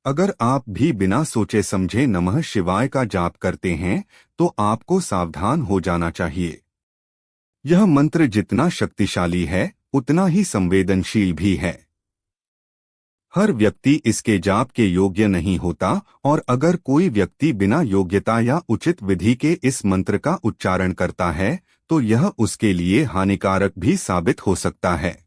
अगर आप भी बिना सोचे समझे नमः शिवाय का जाप करते हैं तो आपको सावधान हो जाना चाहिए। यह मंत्र जितना शक्तिशाली है उतना ही संवेदनशील भी है। हर व्यक्ति इसके जाप के योग्य नहीं होता और अगर कोई व्यक्ति बिना योग्यता या उचित विधि के इस मंत्र का उच्चारण करता है तो यह उसके लिए हानिकारक भी साबित हो सकता है।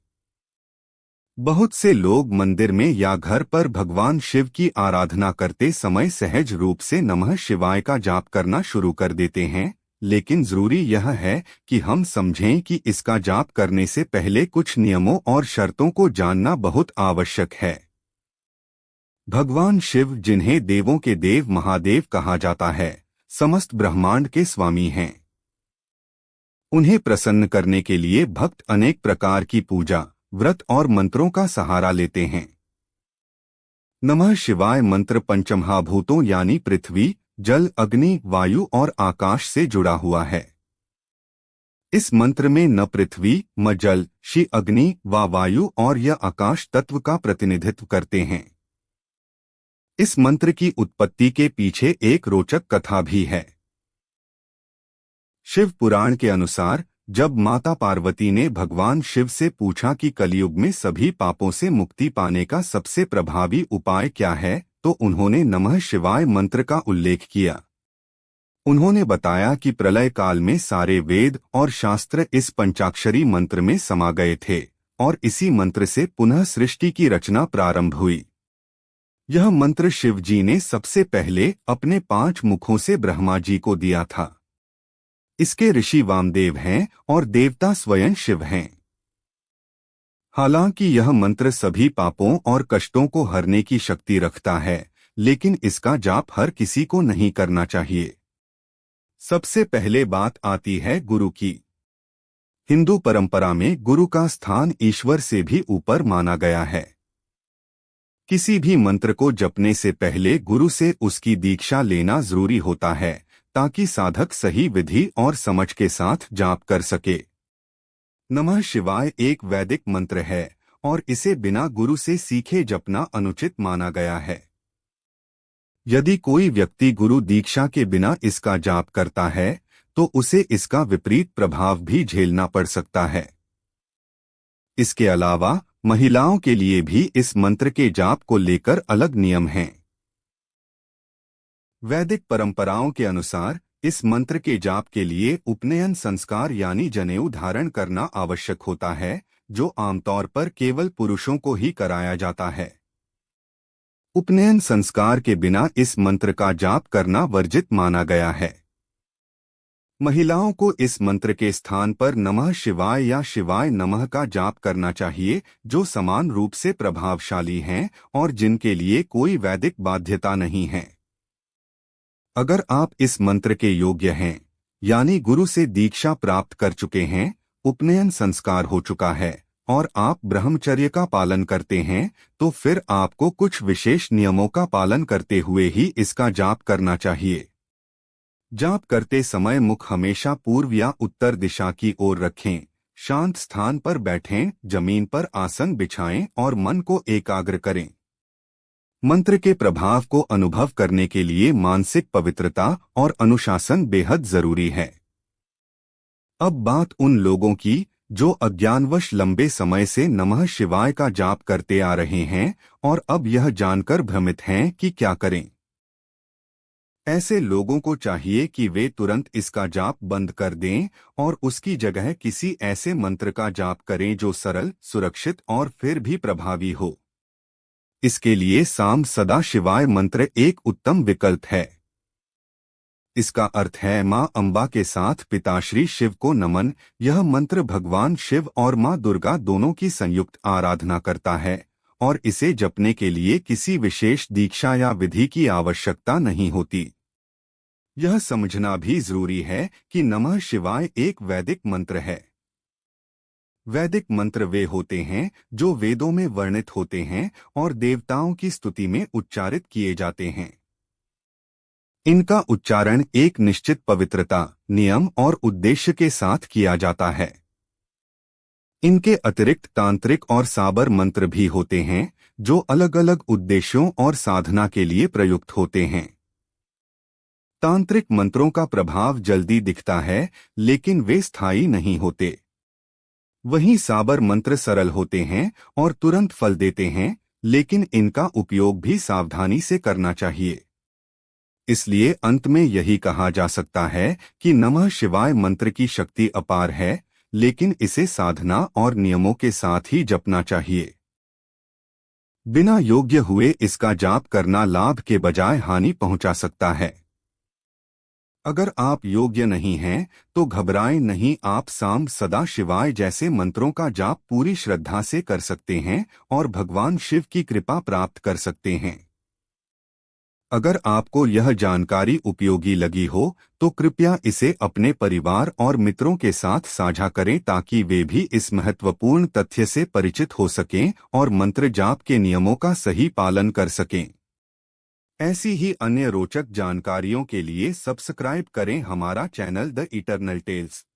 बहुत से लोग मंदिर में या घर पर भगवान शिव की आराधना करते समय सहज रूप से नमः शिवाय का जाप करना शुरू कर देते हैं, लेकिन जरूरी यह है कि हम समझें कि इसका जाप करने से पहले कुछ नियमों और शर्तों को जानना बहुत आवश्यक है। भगवान शिव, जिन्हें देवों के देव महादेव कहा जाता है, समस्त ब्रह्मांड के स्वामी हैं। उन्हें प्रसन्न करने के लिए भक्त अनेक प्रकार की पूजा, व्रत और मंत्रों का सहारा लेते हैं। नमः शिवाय मंत्र पंचमहाभूतों यानी पृथ्वी, जल, अग्नि, वायु और आकाश से जुड़ा हुआ है। इस मंत्र में न पृथ्वी, म जल, शि अग्नि, व वायु और यह आकाश तत्व का प्रतिनिधित्व करते हैं। इस मंत्र की उत्पत्ति के पीछे एक रोचक कथा भी है। शिव पुराण के अनुसार जब माता पार्वती ने भगवान शिव से पूछा कि कलयुग में सभी पापों से मुक्ति पाने का सबसे प्रभावी उपाय क्या है, तो उन्होंने नमः शिवाय मंत्र का उल्लेख किया। उन्होंने बताया कि प्रलय काल में सारे वेद और शास्त्र इस पंचाक्षरी मंत्र में समा गए थे और इसी मंत्र से पुनः सृष्टि की रचना प्रारंभ हुई। यह मंत्र शिव जी ने सबसे पहले अपने 5 मुखों से ब्रह्मा जी को दिया था। इसके ऋषि वामदेव हैं और देवता स्वयं शिव हैं। हालांकि यह मंत्र सभी पापों और कष्टों को हरने की शक्ति रखता है, लेकिन इसका जाप हर किसी को नहीं करना चाहिए। सबसे पहले बात आती है गुरु की। हिंदू परंपरा में गुरु का स्थान ईश्वर से भी ऊपर माना गया है। किसी भी मंत्र को जपने से पहले गुरु से उसकी दीक्षा लेना जरूरी होता है ताकि साधक सही विधि और समझ के साथ जाप कर सके। नमः शिवाय एक वैदिक मंत्र है और इसे बिना गुरु से सीखे जपना अनुचित माना गया है। यदि कोई व्यक्ति गुरु दीक्षा के बिना इसका जाप करता है तो उसे इसका विपरीत प्रभाव भी झेलना पड़ सकता है। इसके अलावा महिलाओं के लिए भी इस मंत्र के जाप को लेकर अलग नियम हैं। वैदिक परंपराओं के अनुसार इस मंत्र के जाप के लिए उपनयन संस्कार यानी जनेऊ धारण करना आवश्यक होता है, जो आमतौर पर केवल पुरुषों को ही कराया जाता है। उपनयन संस्कार के बिना इस मंत्र का जाप करना वर्जित माना गया है। महिलाओं को इस मंत्र के स्थान पर नमः शिवाय या शिवाय नमः का जाप करना चाहिए, जो समान रूप से प्रभावशाली हैं और जिनके लिए कोई वैदिक बाध्यता नहीं है। अगर आप इस मंत्र के योग्य हैं, यानी गुरु से दीक्षा प्राप्त कर चुके हैं, उपनयन संस्कार हो चुका है और आप ब्रह्मचर्य का पालन करते हैं, तो फिर आपको कुछ विशेष नियमों का पालन करते हुए ही इसका जाप करना चाहिए। जाप करते समय मुख हमेशा पूर्व या उत्तर दिशा की ओर रखें, शांत स्थान पर बैठें, जमीन पर आसन बिछाएं और मन को एकाग्र करें। मंत्र के प्रभाव को अनुभव करने के लिए मानसिक पवित्रता और अनुशासन बेहद जरूरी है। अब बात उन लोगों की जो अज्ञानवश लंबे समय से नमः शिवाय का जाप करते आ रहे हैं और अब यह जानकर भ्रमित हैं कि क्या करें। ऐसे लोगों को चाहिए कि वे तुरंत इसका जाप बंद कर दें और उसकी जगह किसी ऐसे मंत्र का जाप करें जो सरल, सुरक्षित और फिर भी प्रभावी हो। इसके लिए साम सदा शिवाय मंत्र एक उत्तम विकल्प है। इसका अर्थ है मां अंबा के साथ पिताश्री शिव को नमन। यह मंत्र भगवान शिव और मां दुर्गा दोनों की संयुक्त आराधना करता है और इसे जपने के लिए किसी विशेष दीक्षा या विधि की आवश्यकता नहीं होती। यह समझना भी जरूरी है कि नमः शिवाय एक वैदिक मंत्र है। वैदिक मंत्र वे होते हैं जो वेदों में वर्णित होते हैं और देवताओं की स्तुति में उच्चारित किए जाते हैं। इनका उच्चारण एक निश्चित पवित्रता, नियम और उद्देश्य के साथ किया जाता है। इनके अतिरिक्त तांत्रिक और साबर मंत्र भी होते हैं जो अलग अलग उद्देश्यों और साधना के लिए प्रयुक्त होते हैं। तांत्रिक मंत्रों का प्रभाव जल्दी दिखता है, लेकिन वे स्थायी नहीं होते। वहीं साबर मंत्र सरल होते हैं और तुरंत फल देते हैं, लेकिन इनका उपयोग भी सावधानी से करना चाहिए। इसलिए अंत में यही कहा जा सकता है कि नमः शिवाय मंत्र की शक्ति अपार है, लेकिन इसे साधना और नियमों के साथ ही जपना चाहिए। बिना योग्य हुए इसका जाप करना लाभ के बजाय हानि पहुंचा सकता है। अगर आप योग्य नहीं हैं, तो घबराएं नहीं, आप साम सदा शिवाय जैसे मंत्रों का जाप पूरी श्रद्धा से कर सकते हैं और भगवान शिव की कृपा प्राप्त कर सकते हैं। अगर आपको यह जानकारी उपयोगी लगी हो, तो कृपया इसे अपने परिवार और मित्रों के साथ साझा करें ताकि वे भी इस महत्वपूर्ण तथ्य से परिचित हो सकें और मंत्र जाप के नियमों का सही पालन कर सकें। ऐसी ही अन्य रोचक जानकारियों के लिए सब्सक्राइब करें हमारा चैनल द इटर्नल टेल्स।